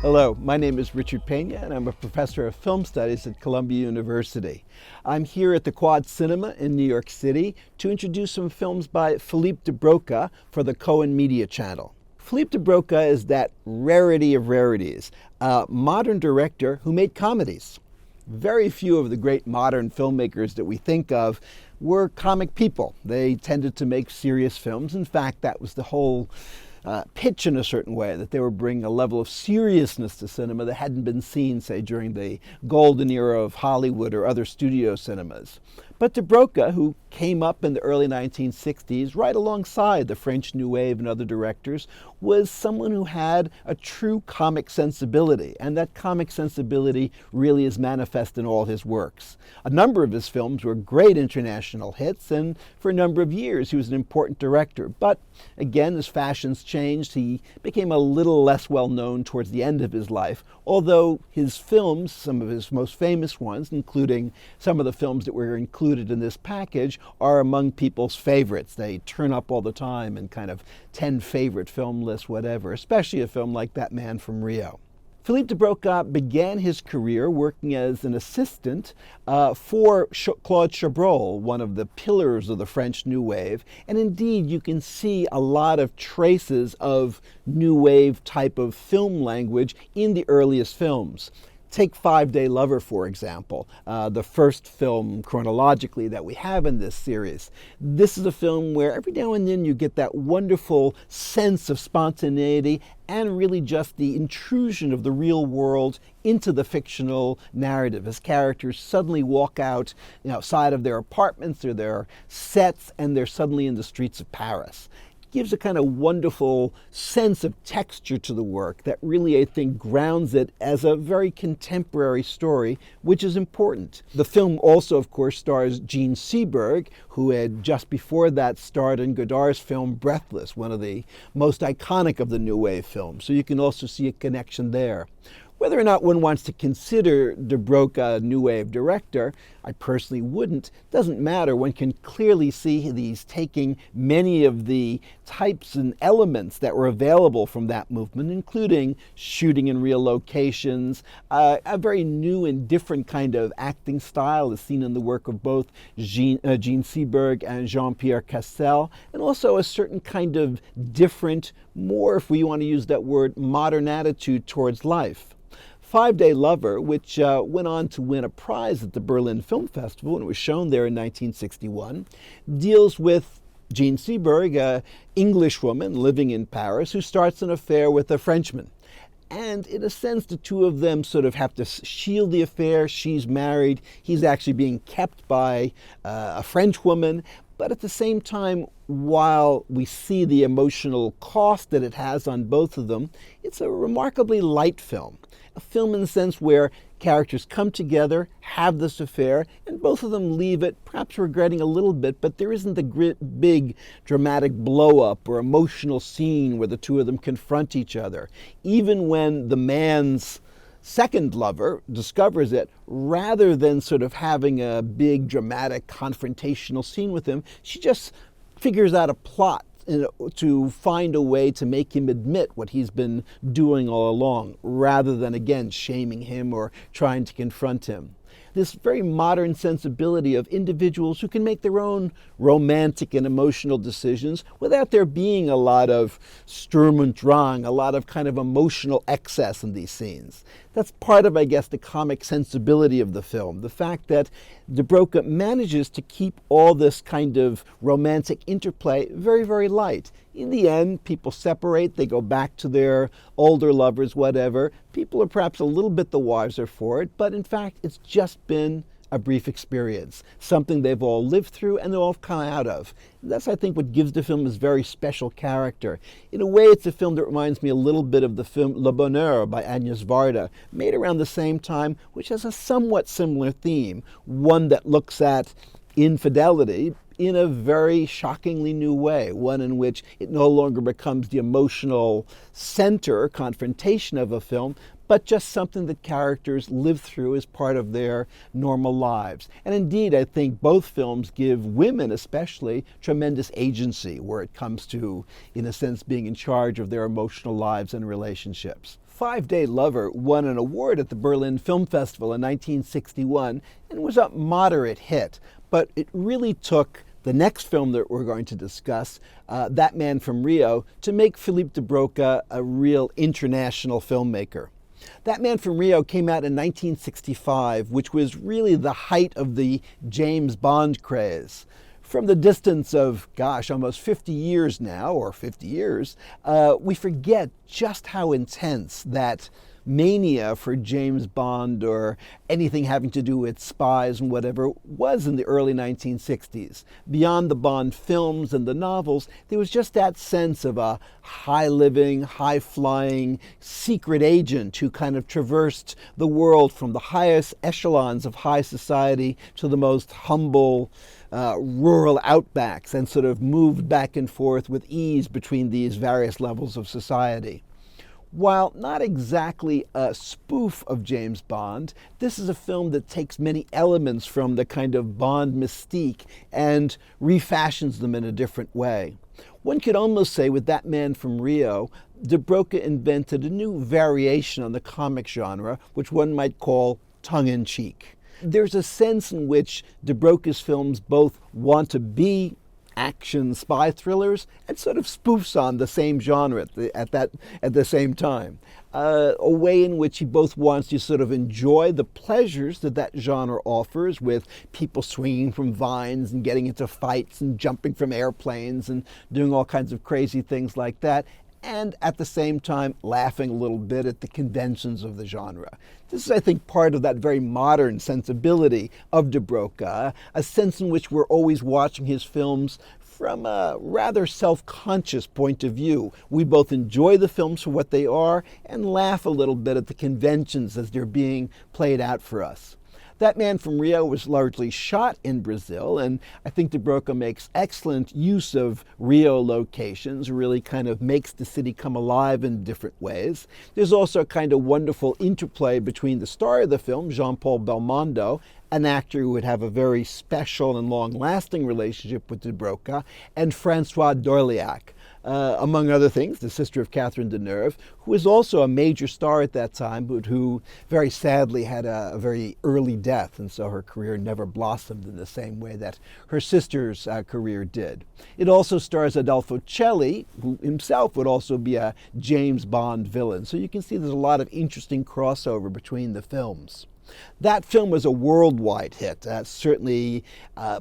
Hello, my name is Richard Peña and I'm a professor of film studies at Columbia University. I'm here at the Quad Cinema in New York City to introduce some films by Philippe de Broca for the Cohen Media Channel. Philippe de Broca is that rarity of rarities, a modern director who made comedies. Very few of the great modern filmmakers that we think of were comic people. They tended to make serious films. In fact, that was the whole pitch in a certain way, that they were bringing a level of seriousness to cinema that hadn't been seen, say, during the golden era of Hollywood or other studio cinemas. But de Broca, who came up in the early 1960s, right alongside the French New Wave and other directors, was someone who had a true comic sensibility, and that comic sensibility really is manifest in all his works. A number of his films were great international hits, and for a number of years he was an important director. But again, as fashions changed, he became a little less well known towards the end of his life, although his films, some of his most famous ones, including some of the films that were included in this package, are among people's favorites. They turn up all the time in kind of 10 favorite film lists, whatever, especially a film like That Man from Rio. Philippe de Broca began his career working as an assistant for Claude Chabrol, one of the pillars of the French New Wave. And indeed, you can see a lot of traces of New Wave type of film language in the earliest films. Take 5 Day Lover, for example, the first film chronologically that we have in this series. This is a film where every now and then you get that wonderful sense of spontaneity and really just the intrusion of the real world into the fictional narrative, as characters suddenly walk out outside of their apartments or their sets and they're suddenly in the streets of Paris. Gives a kind of wonderful sense of texture to the work that really, I think, grounds it as a very contemporary story, which is important. The film also, of course, stars Jean Seberg, who had just before that starred in Godard's film Breathless, one of the most iconic of the New Wave films. So you can also see a connection there. Whether or not one wants to consider de Broca a New Wave director, I personally wouldn't, doesn't matter. One can clearly see he's taking many of the types and elements that were available from that movement, including shooting in real locations, a very new and different kind of acting style as seen in the work of both Jean Seberg and Jean-Pierre Cassel, and also a certain kind of different, more, if we want to use that word, modern attitude towards life. 5 Day Lover, which went on to win a prize at the Berlin Film Festival and was shown there in 1961, deals with Jean Seberg, an English woman living in Paris, who starts an affair with a Frenchman. And in a sense, the two of them sort of have to shield the affair. She's married. He's actually being kept by a French woman. But at the same time, while we see the emotional cost that it has on both of them, it's a remarkably light film. A film in the sense where characters come together, have this affair, and both of them leave it perhaps regretting a little bit, but there isn't the big dramatic blow-up or emotional scene where the two of them confront each other. Even when the man's second lover discovers it, rather than sort of having a big dramatic confrontational scene with him, she just figures out a plot to find a way to make him admit what he's been doing all along, rather than, again, shaming him or trying to confront him. This very modern sensibility of individuals who can make their own romantic and emotional decisions without there being a lot of Sturm und Drang, a lot of kind of emotional excess in these scenes. That's part of, I guess, the comic sensibility of the film, the fact that de Broca manages to keep all this kind of romantic interplay very, very light. In the end, people separate, they go back to their older lovers, whatever. People are perhaps a little bit the wiser for it, but in fact, it's just been a brief experience, something they've all lived through and they've all come out of. That's, I think, what gives the film its very special character. In a way, it's a film that reminds me a little bit of the film Le Bonheur by Agnes Varda, made around the same time, which has a somewhat similar theme, one that looks at infidelity, in a very shockingly new way, one in which it no longer becomes the emotional center, confrontation of a film, but just something that characters live through as part of their normal lives. And indeed, I think both films give women especially tremendous agency where it comes to, in a sense, being in charge of their emotional lives and relationships. 5 Day Lover won an award at the Berlin Film Festival in 1961 and was a moderate hit, but it really took the next film that we're going to discuss, That Man from Rio, to make Philippe de Broca a real international filmmaker. That Man from Rio came out in 1965, which was really the height of the James Bond craze. From the distance of, almost 50 years now, or 50 years, we forget just how intense that mania for James Bond or anything having to do with spies and whatever was in the early 1960s. Beyond the Bond films and the novels, there was just that sense of a high-living, high-flying secret agent who kind of traversed the world from the highest echelons of high society to the most humble rural outbacks and sort of moved back and forth with ease between these various levels of society. While not exactly a spoof of James Bond, this is a film that takes many elements from the kind of Bond mystique and refashions them in a different way. One could almost say with That Man from Rio, de Broca invented a new variation on the comic genre, which one might call tongue-in-cheek. There's a sense in which de Broca's films both want to be action spy thrillers and sort of spoofs on the same genre at the same time. A way in which he both wants to sort of enjoy the pleasures that genre offers, with people swinging from vines and getting into fights and jumping from airplanes and doing all kinds of crazy things like that, and at the same time laughing a little bit at the conventions of the genre. This is, I think, part of that very modern sensibility of de Broca, a sense in which we're always watching his films from a rather self-conscious point of view. We both enjoy the films for what they are and laugh a little bit at the conventions as they're being played out for us. That Man from Rio was largely shot in Brazil, and I think de Broca makes excellent use of Rio locations, really kind of makes the city come alive in different ways. There's also a kind of wonderful interplay between the star of the film, Jean-Paul Belmondo, an actor who would have a very special and long-lasting relationship with de Broca, and Françoise d'Orléac. Among other things, the sister of Catherine Deneuve, who was also a major star at that time, but who very sadly had a very early death, and so her career never blossomed in the same way that her sister's career did. It also stars Adolfo Celli, who himself would also be a James Bond villain. So you can see there's a lot of interesting crossover between the films. That film was a worldwide hit, certainly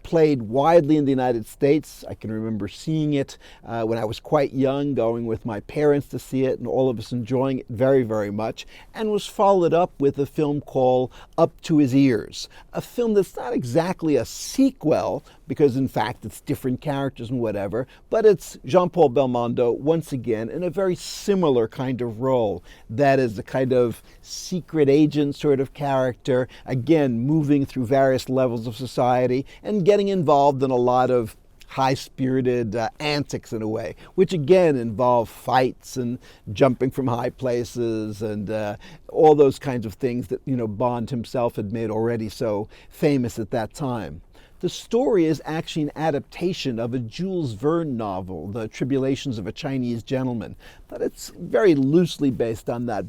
played widely in the United States. I can remember seeing it when I was quite young, going with my parents to see it, and all of us enjoying it very, very much, and was followed up with a film called Up to His Ears, a film that's not exactly a sequel, because in fact it's different characters and whatever, but it's Jean-Paul Belmondo once again in a very similar kind of role. That is the kind of secret agent sort of character, again moving through various levels of society and getting involved in a lot of high-spirited antics in a way, which again involve fights and jumping from high places and all those kinds of things that, Bond himself had made already so famous at that time. The story is actually an adaptation of a Jules Verne novel, The Tribulations of a Chinese Gentleman, but it's very loosely based on that.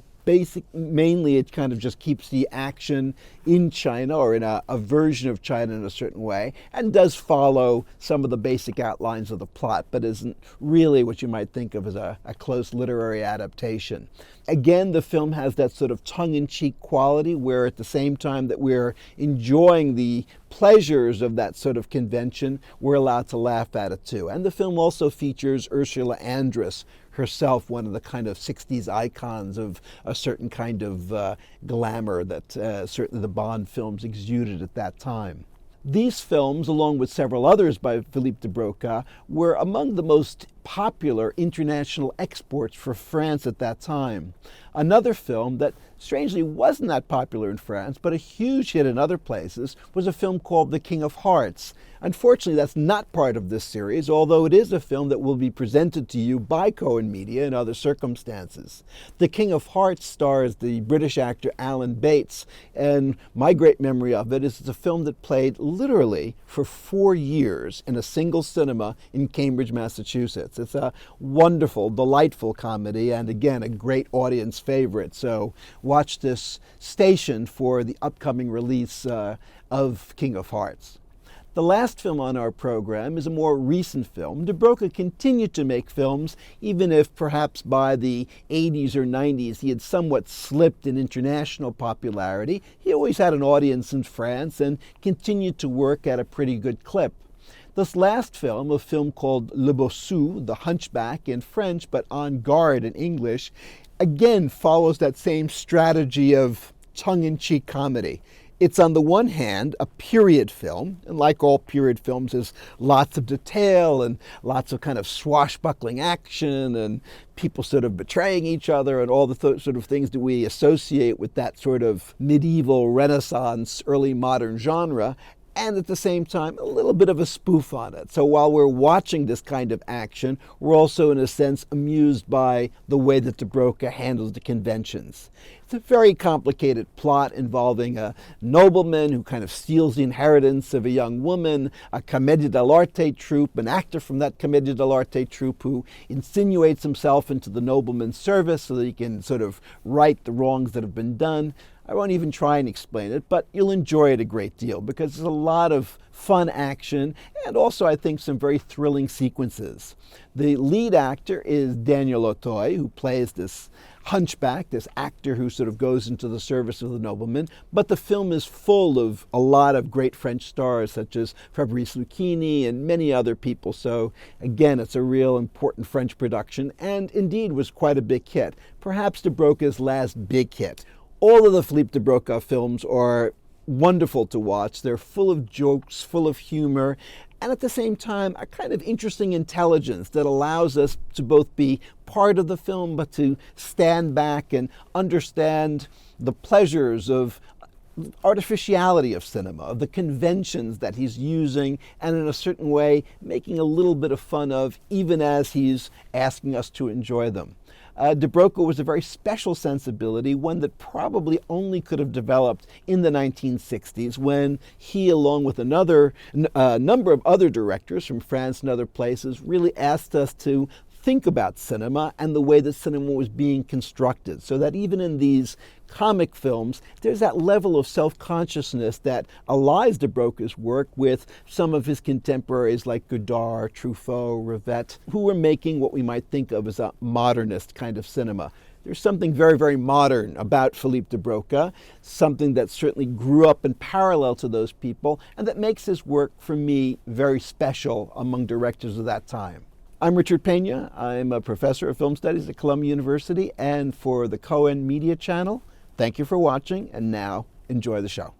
Mainly it kind of just keeps the action in China, or in a version of China in a certain way, and does follow some of the basic outlines of the plot, but isn't really what you might think of as a close literary adaptation. Again, the film has that sort of tongue-in-cheek quality where at the same time that we're enjoying the pleasures of that sort of convention, we're allowed to laugh at it too. And the film also features Ursula Andress, herself one of the kind of 60s icons of a certain kind of glamour that certainly the Bond films exuded at that time. These films, along with several others by Philippe de Broca, were among the most popular international exports for France at that time. Another film that strangely wasn't that popular in France, but a huge hit in other places, was a film called The King of Hearts. Unfortunately, that's not part of this series, although it is a film that will be presented to you by Cohen Media in other circumstances. The King of Hearts stars the British actor Alan Bates, and my great memory of it is it's a film that played literally for 4 years in a single cinema in Cambridge, Massachusetts. It's a wonderful, delightful comedy, and again, a great audience favorite. So watch this station for the upcoming release of King of Hearts. The last film on our program is a more recent film. De Broca continued to make films, even if perhaps by the 80s or 90s he had somewhat slipped in international popularity. He always had an audience in France and continued to work at a pretty good clip. This last film, a film called Le Bossu, The Hunchback in French, but En Garde in English, again follows that same strategy of tongue-in-cheek comedy. It's on the one hand a period film, and like all period films, there's lots of detail and lots of kind of swashbuckling action and people sort of betraying each other and all the sort of things that we associate with that sort of medieval Renaissance, early modern genre. And at the same time, a little bit of a spoof on it. So while we're watching this kind of action, we're also, in a sense, amused by the way that De Broca handles the conventions. It's a very complicated plot involving a nobleman who kind of steals the inheritance of a young woman, a commedia dell'arte troupe, an actor from that commedia dell'arte troupe who insinuates himself into the nobleman's service so that he can sort of right the wrongs that have been done. I won't even try and explain it, but you'll enjoy it a great deal because there's a lot of fun action and also, I think, some very thrilling sequences. The lead actor is Daniel Auteuil, who plays this hunchback, this actor who sort of goes into the service of the nobleman, but the film is full of a lot of great French stars such as Fabrice Lucchini and many other people. So again, it's a real important French production and indeed was quite a big hit, perhaps De Broca's last big hit. All of the Philippe de Broca films are wonderful to watch. They're full of jokes, full of humor, and at the same time, a kind of interesting intelligence that allows us to both be part of the film, but to stand back and understand the pleasures of artificiality of cinema, of the conventions that he's using, and in a certain way, making a little bit of fun of, even as he's asking us to enjoy them. De Broca was a very special sensibility, one that probably only could have developed in the 1960s when he, along with another number of other directors from France and other places, really asked us to think about cinema and the way that cinema was being constructed, so that even in these comic films, there's that level of self-consciousness that allies De Broca's work with some of his contemporaries like Godard, Truffaut, Rivette, who were making what we might think of as a modernist kind of cinema. There's something very, very modern about Philippe de Broca, something that certainly grew up in parallel to those people, and that makes his work, for me, very special among directors of that time. I'm Richard Peña. I'm a professor of film studies at Columbia University, and for the Cohen Media channel, thank you for watching, and now enjoy the show.